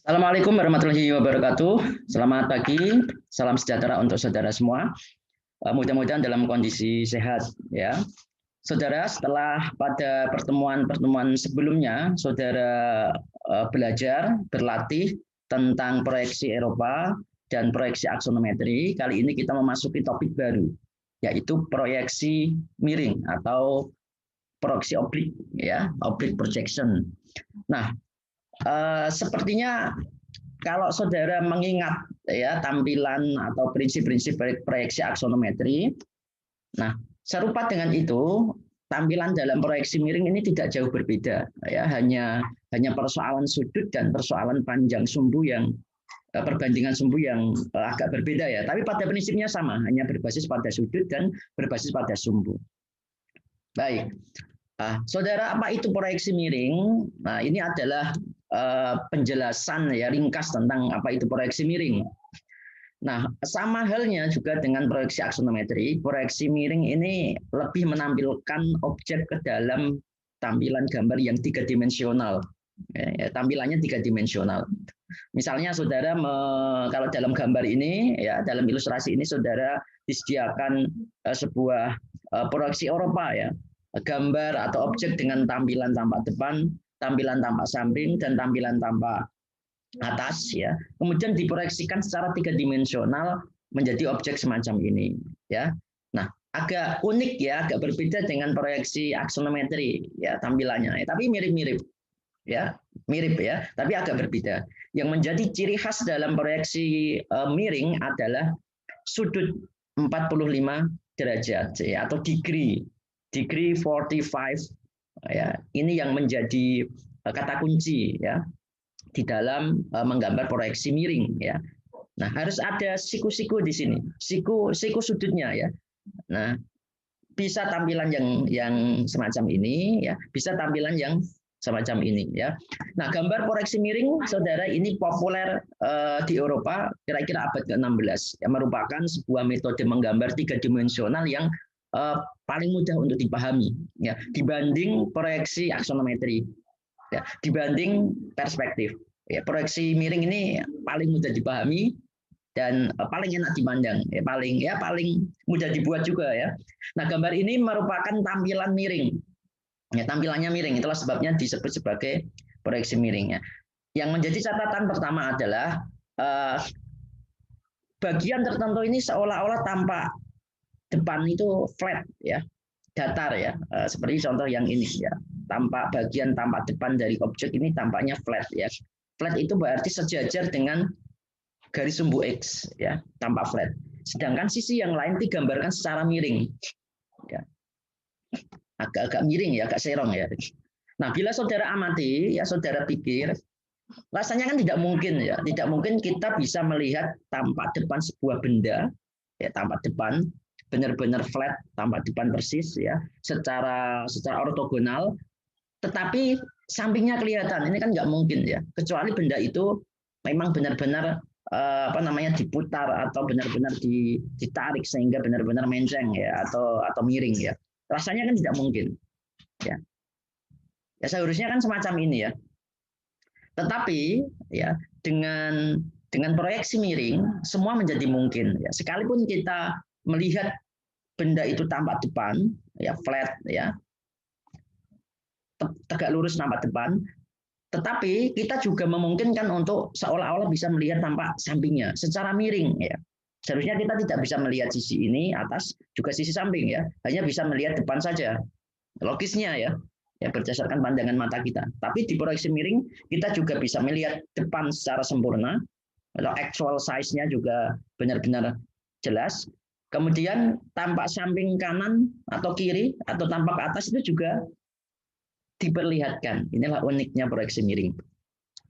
Assalamualaikum warahmatullahi wabarakatuh. Selamat pagi, salam sejahtera untuk saudara semua. Mudah-mudahan dalam kondisi sehat ya. Saudara, setelah pada pertemuan-pertemuan sebelumnya, saudara belajar, berlatih tentang proyeksi Eropa dan proyeksi aksonometri. Kali ini kita memasuki topik baru, yaitu proyeksi miring atau proyeksi oblik, ya, oblik projection. Nah, sepertinya kalau saudara mengingat ya tampilan atau prinsip-prinsip proyeksi aksonometri, nah serupa dengan itu tampilan dalam proyeksi miring ini tidak jauh berbeda ya, hanya persoalan sudut dan persoalan panjang sumbu yang perbandingan sumbu yang agak berbeda ya, tapi pada prinsipnya sama, hanya berbasis pada sudut dan berbasis pada sumbu. Baik. Nah, saudara, apa itu proyeksi miring? Nah, ini adalah penjelasan ya ringkas tentang apa itu proyeksi miring. Nah, sama halnya juga dengan proyeksi aksonometri, proyeksi miring ini lebih menampilkan objek ke dalam tampilan gambar yang tiga dimensional. Ya, tampilannya tiga dimensional. Misalnya saudara kalau dalam gambar ini ya, dalam ilustrasi ini saudara disediakan sebuah proyeksi Eropa ya, gambar atau objek dengan tampilan tampak depan, tampilan tampak samping, dan tampilan tampak atas ya. Kemudian diproyeksikan secara tiga dimensional menjadi objek semacam ini ya. Nah, agak unik ya, agak berbeda dengan proyeksi aksonometri ya tampilannya, tapi mirip-mirip ya, mirip ya, tapi agak berbeda. Yang menjadi ciri khas dalam proyeksi miring adalah sudut 45 derajat ya, atau degree 45 ya. Ini yang menjadi kata kunci ya di dalam menggambar proyeksi miring ya. Nah, harus ada siku-siku di sini, siku sudutnya ya. Nah, bisa tampilan yang semacam ini ya, bisa tampilan yang semacam ini ya. Nah, gambar proyeksi miring saudara ini populer di Eropa kira-kira abad ke-16 yang merupakan sebuah metode menggambar tiga dimensional yang paling mudah untuk dipahami ya, dibanding proyeksi aksonometri ya, dibanding perspektif ya. Proyeksi miring ini paling mudah dipahami dan paling enak dipandang ya, paling mudah dibuat juga ya. Nah, gambar ini merupakan tampilan miring ya, tampilannya miring, itulah sebabnya disebut sebagai proyeksi miring ya. Yang menjadi catatan pertama adalah bagian tertentu ini seolah-olah tampak depan itu flat ya, datar ya, seperti contoh yang ini ya, tampak depan dari objek ini tampaknya flat ya. Flat itu berarti sejajar dengan garis sumbu X ya, tampak flat. Sedangkan sisi yang lain digambarkan secara miring ya, agak-agak miring ya, agak serong ya. Nah, bila saudara amati ya, saudara pikir rasanya kan tidak mungkin ya, tidak mungkin kita bisa melihat tampak depan sebuah benda ya, tampak depan benar-benar flat, tampak depan persis ya, secara ortogonal, tetapi sampingnya kelihatan. Ini kan nggak mungkin ya, kecuali benda itu memang benar-benar diputar atau benar-benar ditarik sehingga benar-benar menceng ya, atau miring ya. Rasanya kan tidak mungkin ya. Ya seharusnya kan semacam ini ya. Tetapi ya dengan proyeksi miring semua menjadi mungkin ya. Sekalipun kita melihat benda itu tampak depan ya, flat ya, tegak lurus tampak depan, tetapi kita juga memungkinkan untuk seolah-olah bisa melihat tampak sampingnya secara miring ya. Seharusnya kita tidak bisa melihat sisi ini atas, juga sisi samping ya, hanya bisa melihat depan saja. Logisnya ya, berdasarkan pandangan mata kita. Tapi di proyeksi miring kita juga bisa melihat depan secara sempurna, atau actual size-nya juga benar-benar jelas. Kemudian tampak samping kanan atau kiri atau tampak atas itu juga diperlihatkan. Inilah uniknya proyeksi miring.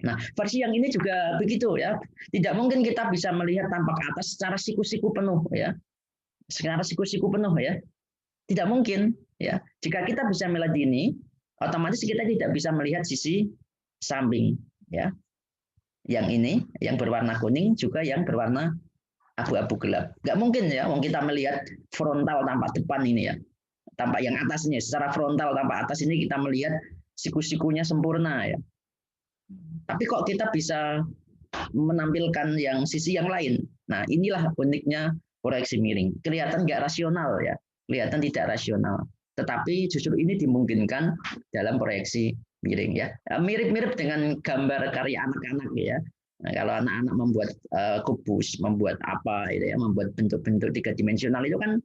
Nah, versi yang ini juga begitu ya. Tidak mungkin kita bisa melihat tampak atas secara siku-siku penuh ya. Secara siku-siku penuh ya. Tidak mungkin ya. Jika kita bisa melihat ini, otomatis kita tidak bisa melihat sisi samping ya. Yang ini yang berwarna kuning juga yang berwarna abu-abu gelap. Nggak mungkin ya, kita melihat frontal tampak depan ini ya. Tampak yang atasnya, secara frontal tampak atas ini kita melihat siku-sikunya sempurna ya. Tapi kok kita bisa menampilkan yang sisi yang lain. Nah, inilah uniknya proyeksi miring. Kelihatan nggak rasional ya, kelihatan tidak rasional. Tetapi justru ini dimungkinkan dalam proyeksi miring ya. Mirip-mirip dengan gambar karya anak-anak ya. Nah, kalau anak-anak membuat kubus, membuat apa itu ya, membuat bentuk-bentuk tiga dimensional itu kan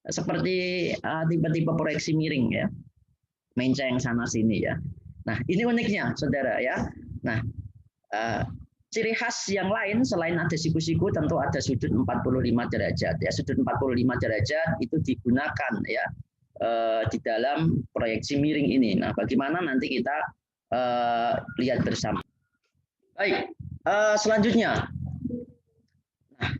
seperti tipe-tipe proyeksi miring ya. Menceng sana sini ya. Nah, ini uniknya Saudara ya. Nah, ciri khas yang lain selain ada siku-siku tentu ada sudut 45 derajat ya. Sudut 45 derajat itu digunakan ya di dalam proyeksi miring ini. Nah, bagaimana nanti kita lihat bersama. Baik, selanjutnya. Nah,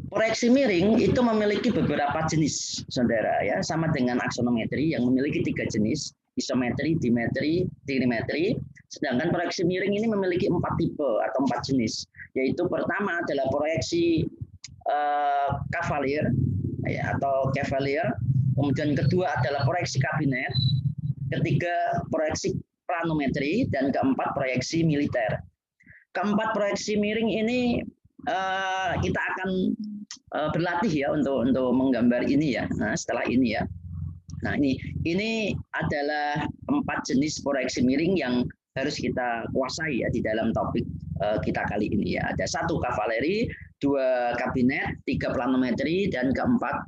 proyeksi miring itu memiliki beberapa jenis, Saudara ya, sama dengan aksonometri yang memiliki 3 jenis, isometri, dimetri, trimetri. Sedangkan proyeksi miring ini memiliki 4 tipe atau 4 jenis, yaitu pertama adalah proyeksi Cavalier ya, atau Cavalier, kemudian kedua adalah proyeksi kabinet, ketiga proyeksi planometri, dan keempat proyeksi militer. Keempat proyeksi miring ini kita akan berlatih ya untuk menggambar ini ya. Nah, setelah ini ya. Nah, ini adalah 4 jenis proyeksi miring yang harus kita kuasai ya di dalam topik kita kali ini ya. Ada 1 kavaleri, 2 kabinet, 3 planometri, dan keempat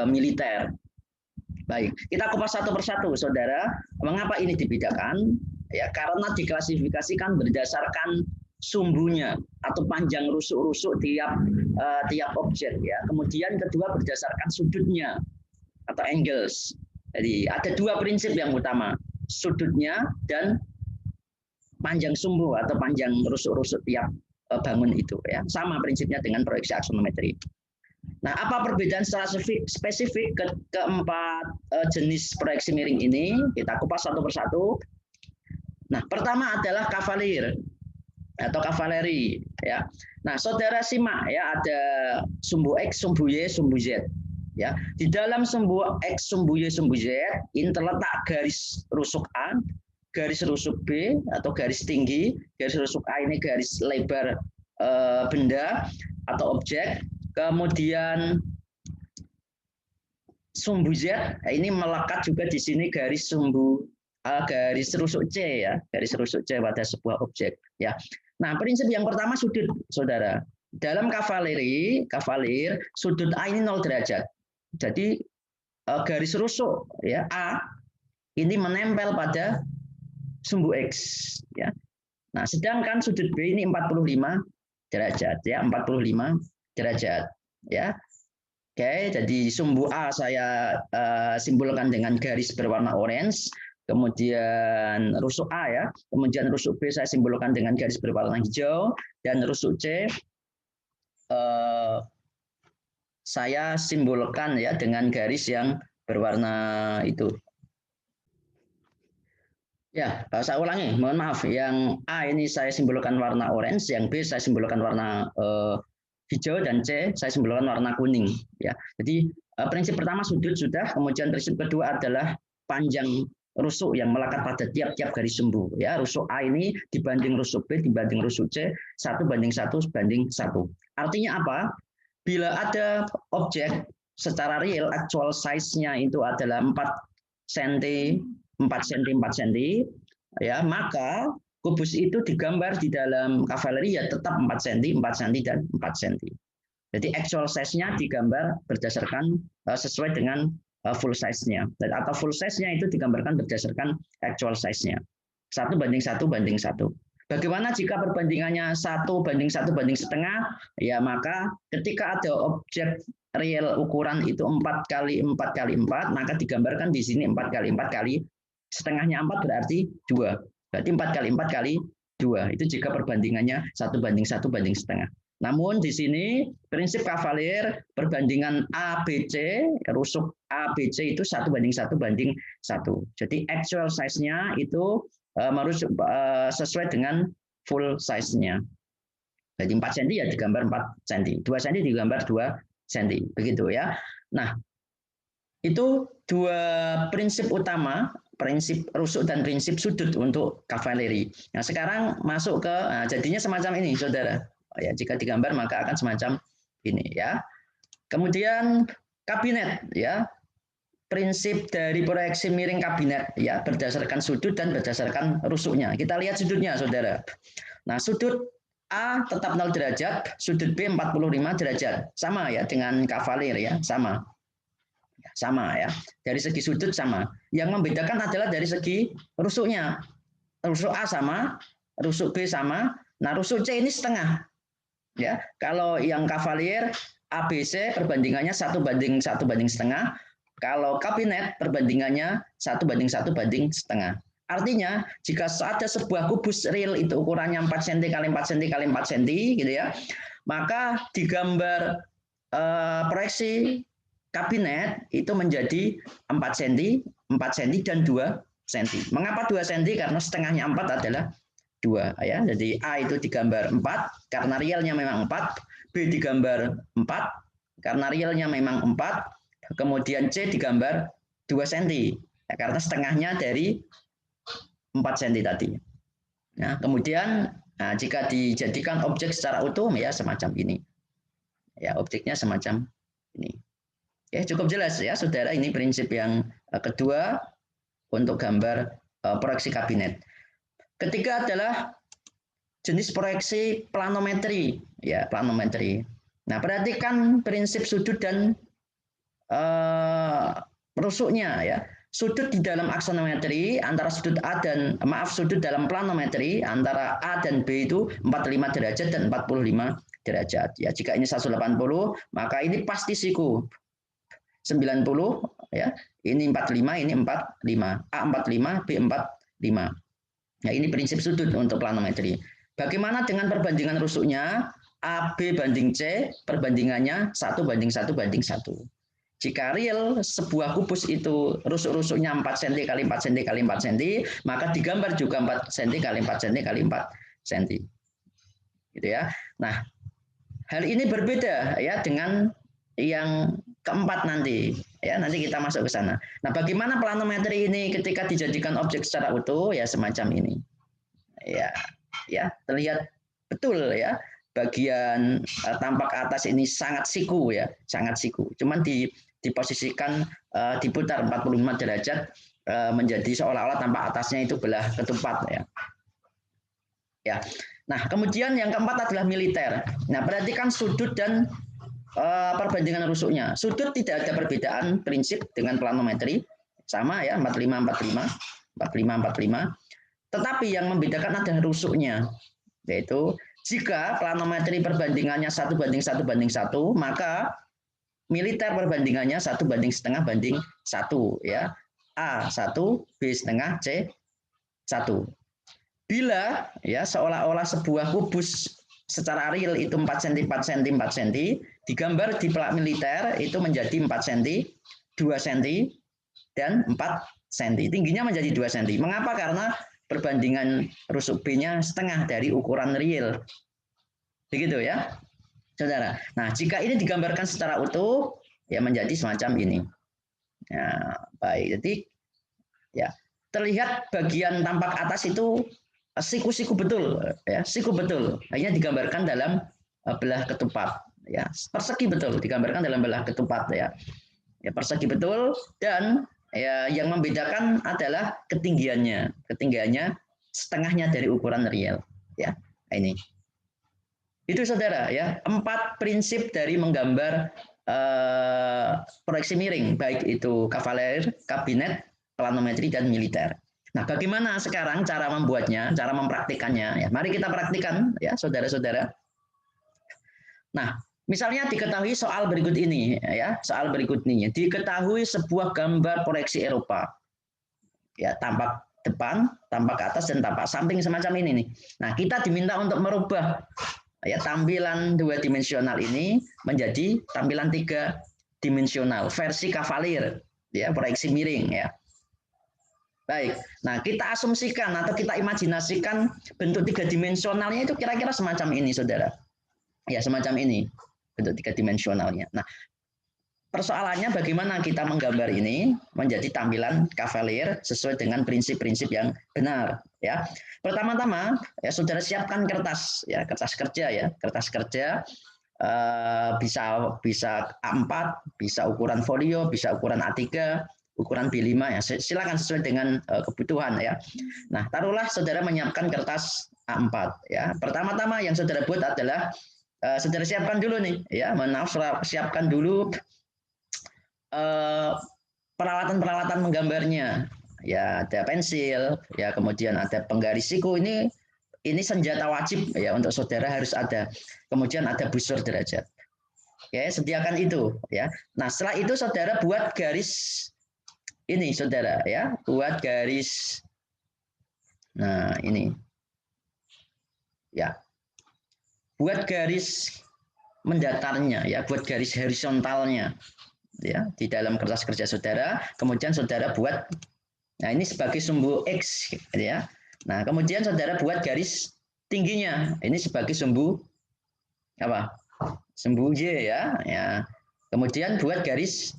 militer. Baik, kita kupas satu persatu, Saudara. Mengapa ini dibedakan? Ya, karena diklasifikasikan berdasarkan sumbunya atau panjang rusuk-rusuk tiap objek ya. Kemudian kedua berdasarkan sudutnya atau angles. Jadi ada 2 prinsip yang utama, sudutnya dan panjang sumbu atau panjang rusuk-rusuk tiap bangun itu ya. Sama prinsipnya dengan proyeksi aksonometri. Nah, apa perbedaan secara spesifik keempat jenis proyeksi miring ini? Kita kupas satu persatu. Nah, pertama adalah Cavalier atau kavaleri ya. Nah, Saudara simak ya, ada sumbu X, sumbu Y, sumbu Z. Ya, di dalam sumbu X, sumbu Y, sumbu Z ini terletak garis rusuk A, garis rusuk B atau garis tinggi. Garis rusuk A ini garis lebar benda atau objek. Kemudian sumbu Z ini melekat juga di sini garis garis rusuk C ya, garis rusuk C pada sebuah objek ya. Nah, prinsip yang pertama sudut, Saudara. Dalam kavaleri, sudut A ini 0 derajat. Jadi garis rusuk ya A ini menempel pada sumbu X ya. Nah, sedangkan sudut B ini 45 derajat ya, 45 derajat ya. Oke, jadi sumbu A saya simbolkan dengan garis berwarna orange. Kemudian rusuk A ya, kemudian rusuk B saya simbolkan dengan garis berwarna hijau, dan rusuk C saya simbolkan ya dengan garis yang berwarna itu. Ya, saya ulangi, mohon maaf. Yang A ini saya simbolkan warna orange, yang B saya simbolkan warna hijau, dan C saya simbolkan warna kuning. Ya, jadi prinsip pertama sudut sudah, kemudian prinsip kedua adalah panjang rusuk yang melekat pada tiap-tiap garis sumbu ya. Rusuk A ini dibanding rusuk B dibanding rusuk C 1:1:1. Artinya apa? Bila ada objek secara real actual size-nya itu adalah 4 cm 4 cm 4 cm ya, maka kubus itu digambar di dalam kavaleri ya tetap 4 cm 4 cm dan 4 cm. Jadi actual size-nya digambar berdasarkan sesuai dengan full size-nya, atau full size-nya itu digambarkan berdasarkan actual size-nya 1:1:1. Bagaimana jika perbandingannya 1:1:1 ya, maka ketika ada objek real ukuran itu 4x4x4, maka digambarkan di sini 4x4x setengahnya 4 berarti 2, berarti 4x4x2 itu jika perbandingannya 1:1:1. Namun di sini prinsip Cavalier perbandingan ABC, rusuk ABC itu 1:1:1. Jadi actual size-nya itu harus sesuai dengan full size-nya. Jadi 4 cm ya digambar 4 cm, 2 cm digambar 2 cm, begitu ya. Nah, itu 2 prinsip utama, prinsip rusuk dan prinsip sudut untuk kavaleri. Nah, sekarang masuk ke jadinya semacam ini, Saudara. Ya, jika digambar maka akan semacam ini ya. Kemudian kabinet ya. Prinsip dari proyeksi miring kabinet ya berdasarkan sudut dan berdasarkan rusuknya. Kita lihat sudutnya, Saudara. Nah, sudut A tetap 0 derajat, sudut B 45 derajat. Sama ya dengan kavalir ya, sama. Sama ya. Dari segi sudut sama. Yang membedakan adalah dari segi rusuknya. Rusuk A sama, rusuk B sama. Nah, rusuk C ini setengah. Ya, kalau yang kavalir ABC perbandingannya 1:1,5. Kalau kabinet perbandingannya 1:1,5. Artinya jika ada sebuah kubus real itu ukurannya 4 cm x 4 cm x 4 cm gitu ya, maka digambar proyeksi kabinet itu menjadi 4 cm, 4 cm dan 2 cm. Mengapa 2 cm? Karena setengahnya 4 adalah 2 ya. Jadi A itu digambar 4 karena realnya memang 4, B digambar 4 karena realnya memang 4. Kemudian C digambar 2 cm ya, karena setengahnya dari 4 cm tadi. Nah, kemudian jika dijadikan objek secara utuh ya semacam ini. Ya, objeknya semacam ini. Ya, cukup jelas ya, Saudara, ini prinsip yang kedua untuk gambar proyeksi kabinet. Ketiga adalah jenis proyeksi planometri ya, planometri. Nah, perhatikan prinsip sudut dan rusuknya ya. Sudut di dalam aksonometri antara sudut dalam planometri antara A dan B itu 45 derajat dan 45 derajat. Ya, jika ini 180 maka ini pasti siku. 90 ya. Ini 45, ini 45. A 45, B 45. Nah, ini prinsip sudut untuk planometri. Bagaimana dengan perbandingan rusuknya? A, B banding C, perbandingannya 1:1:1. Jika real sebuah kubus itu rusuk-rusuknya 4 cm x 4 cm x 4 cm, maka digambar juga 4 cm x 4 cm x 4 cm. Gitu ya. Nah, hal ini berbeda ya dengan yang keempat nanti. Ya, nanti kita masuk ke sana. Nah, bagaimana planometri ini ketika dijadikan objek secara utuh? Ya semacam ini. Ya, terlihat betul ya. Bagian tampak atas ini sangat siku ya, sangat siku. Cuman diposisikan diputar 45 derajat menjadi seolah-olah tampak atasnya itu belah ketupat ya. Ya. Nah, kemudian yang keempat adalah militer. Nah, perhatikan sudut dan perbandingan rusuknya. Sudut tidak ada perbedaan prinsip dengan planometri. Sama ya, 45 45, 45 45. Tetapi yang membedakan adalah rusuknya. Yaitu jika planometri perbandingannya 1:1:1, maka militer perbandingannya 1:1,5 ya. A 1, B setengah, C 1. Bila ya seolah-olah sebuah kubus secara real itu 4 cm 4 cm 4 cm, digambar di pelak militer itu menjadi 4 cm, 2 cm dan 4 cm. Tingginya menjadi 2 cm. Mengapa? Karena perbandingan rusuk B-nya setengah dari ukuran real. Begitu ya, Saudara. Nah, jika ini digambarkan secara utuh, ya menjadi semacam ini. Ya, baik. Jadi, ya terlihat bagian tampak atas itu siku-siku betul, ya siku betul. Hanya digambarkan dalam belah ketupat, ya persegi betul, digambarkan dalam belah ketupat, ya persegi betul. Dan ya yang membedakan adalah ketinggiannya, setengahnya dari ukuran real, ya ini. Itu Saudara ya, 4 prinsip dari menggambar proyeksi miring, baik itu kavaler, kabinet, planometri dan militer. Nah, bagaimana sekarang cara membuatnya, cara mempraktikannya? Ya, mari kita praktikkan ya, Saudara-saudara. Nah, misalnya diketahui soal berikut ini ya, soal berikut ini. Diketahui sebuah gambar proyeksi Eropa. Ya, tampak depan, tampak atas dan tampak samping semacam ini nih. Nah, kita diminta untuk merubah ya tampilan 2 dimensional ini menjadi tampilan 3 dimensional versi kavalir ya, proyeksi miring ya. Baik, nah kita asumsikan atau kita imajinasikan bentuk 3 dimensionalnya itu kira-kira semacam ini, Saudara. Ya, semacam ini bentuk 3 dimensionalnya. Nah, persoalannya bagaimana kita menggambar ini menjadi tampilan Cavalier sesuai dengan prinsip-prinsip yang benar ya. Pertama-tama ya saudara siapkan kertas ya, kertas kerja ya, kertas kerja bisa A4, bisa ukuran folio, bisa ukuran A3, ukuran B5 ya. Silakan sesuai dengan kebutuhan ya. Nah, taruhlah saudara menyiapkan kertas A4 ya. Pertama-tama yang saudara buat adalah saudara siapkan dulu nih ya, siapkan dulu peralatan-peralatan menggambarnya ya, ada pensil ya, kemudian ada penggaris siku, ini senjata wajib ya untuk saudara harus ada, kemudian ada busur derajat. Oke, sediakan itu ya. Nah, setelah itu saudara buat garis ini saudara ya, buat garis, nah ini ya, buat garis mendatarnya ya, buat garis horizontalnya ya di dalam kertas kerja saudara, kemudian saudara buat, nah ini sebagai sumbu X ya. Nah, kemudian saudara buat garis tingginya, ini sebagai sumbu apa? Sumbu Y ya. Ya. Kemudian buat garis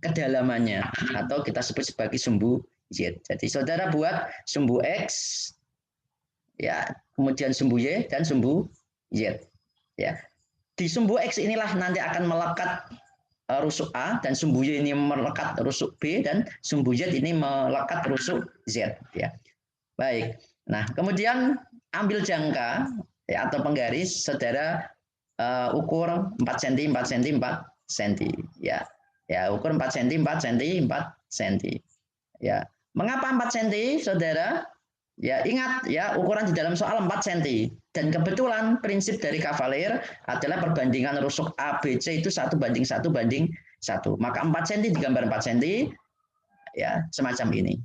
kedalamannya atau kita sebut sebagai sumbu Z. Jadi saudara buat sumbu X ya, kemudian sumbu Y dan sumbu Z ya. Di sumbu X inilah nanti akan melekat rusuk A, dan sumbu Y ini melekat rusuk B, dan sumbu Z ini melekat rusuk Z ya. Baik. Nah, kemudian ambil jangka ya, atau penggaris saudara ukur 4 cm 4 cm 4 cm ya. Ya, ukur 4 cm 4 cm 4 cm. Ya. Mengapa 4 cm saudara? Ya, ingat ya, ukuran di dalam soal 4 cm. Dan kebetulan prinsip dari Cavalier adalah perbandingan rusuk ABC itu 1:1:1. Maka 4 cm digambar 4 cm ya, semacam ini.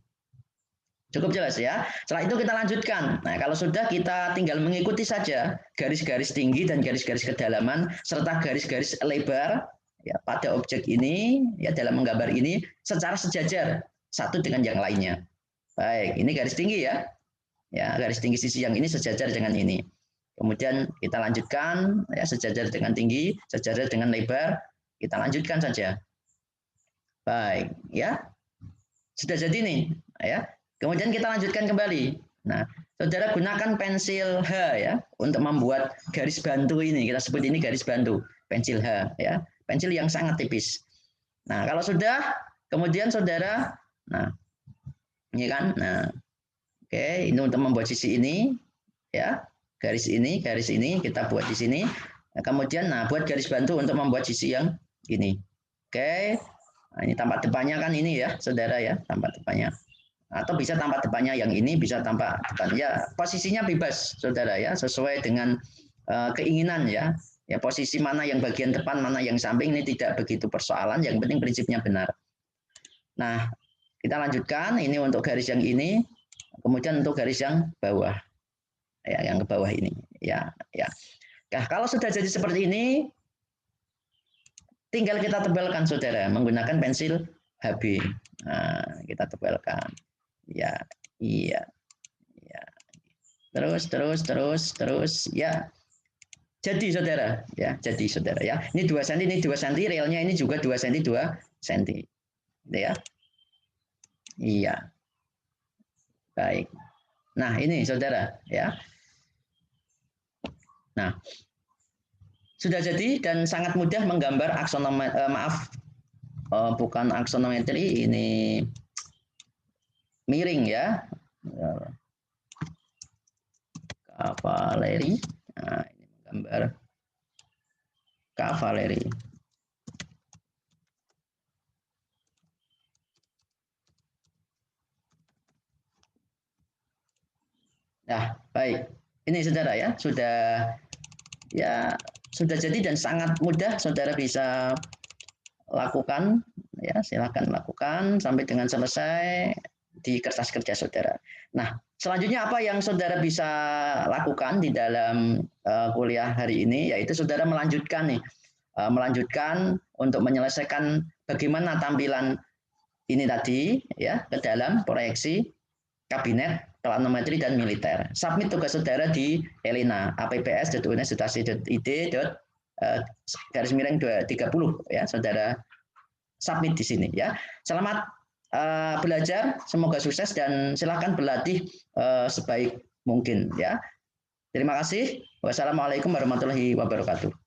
Cukup jelas ya. Setelah itu kita lanjutkan. Nah, kalau sudah, kita tinggal mengikuti saja garis-garis tinggi dan garis-garis kedalaman serta garis-garis lebar ya pada objek ini ya, dalam menggambar ini secara sejajar satu dengan yang lainnya. Baik, ini garis tinggi ya. Ya, garis tinggi sisi yang ini sejajar dengan ini. Kemudian kita lanjutkan ya, sejajar dengan tinggi, sejajar dengan lebar. Kita lanjutkan saja. Baik, ya. Sudah jadi nih, ya. Kemudian kita lanjutkan kembali. Nah, saudara gunakan pensil H ya untuk membuat garis bantu ini. Kita sebut ini garis bantu, pensil H ya. Pensil yang sangat tipis. Nah, kalau sudah, kemudian saudara, nah, ini kan, nah, oke, ini untuk membuat sisi ini, ya, garis ini kita buat di sini. Nah, kemudian, nah, buat garis bantu untuk membuat sisi yang ini. Oke, nah, ini tampak depannya kan ini ya, saudara ya, tampak depannya. Atau bisa tampak depannya yang ini, bisa tampak depan. Ya, posisinya bebas, saudara ya, sesuai dengan keinginan ya. Ya, posisi mana yang bagian depan, mana yang samping, ini tidak begitu persoalan. Yang penting prinsipnya benar. Nah, kita lanjutkan. Ini untuk garis yang ini. Kemudian untuk garis yang bawah, ya, yang ke bawah ini, ya, ya. Nah, kalau sudah jadi seperti ini, tinggal kita tebalkan, saudara, menggunakan pensil HB. Nah, kita tebalkan, ya, iya, ya. Terus, ya. Jadi, saudara, ya, jadi, saudara, ya. Ini 2 cm, ini 2 cm, relnya ini juga 2 cm, 2 cm, ya. Iya. Baik. Nah, ini saudara ya. Nah, sudah jadi dan sangat mudah menggambar aksonometri, bukan aksonometri, ini miring ya. Kavaleri. Nah, ini menggambar kavaleri. Nah, baik. Ini saudara ya, sudah jadi dan sangat mudah, saudara bisa lakukan ya, silakan lakukan sampai dengan selesai di kertas kerja saudara. Nah, selanjutnya apa yang saudara bisa lakukan di dalam kuliah hari ini, yaitu saudara melanjutkan nih, melanjutkan untuk menyelesaikan bagaimana tampilan ini tadi ya ke dalam proyeksi kabinet planometri dan militer. Submit tugas saudara di Elina apps.universitas.id garis miring 230 ya, saudara submit di sini ya. Selamat belajar, semoga sukses dan silakan berlatih sebaik mungkin ya. Terima kasih. Wassalamualaikum warahmatullahi wabarakatuh.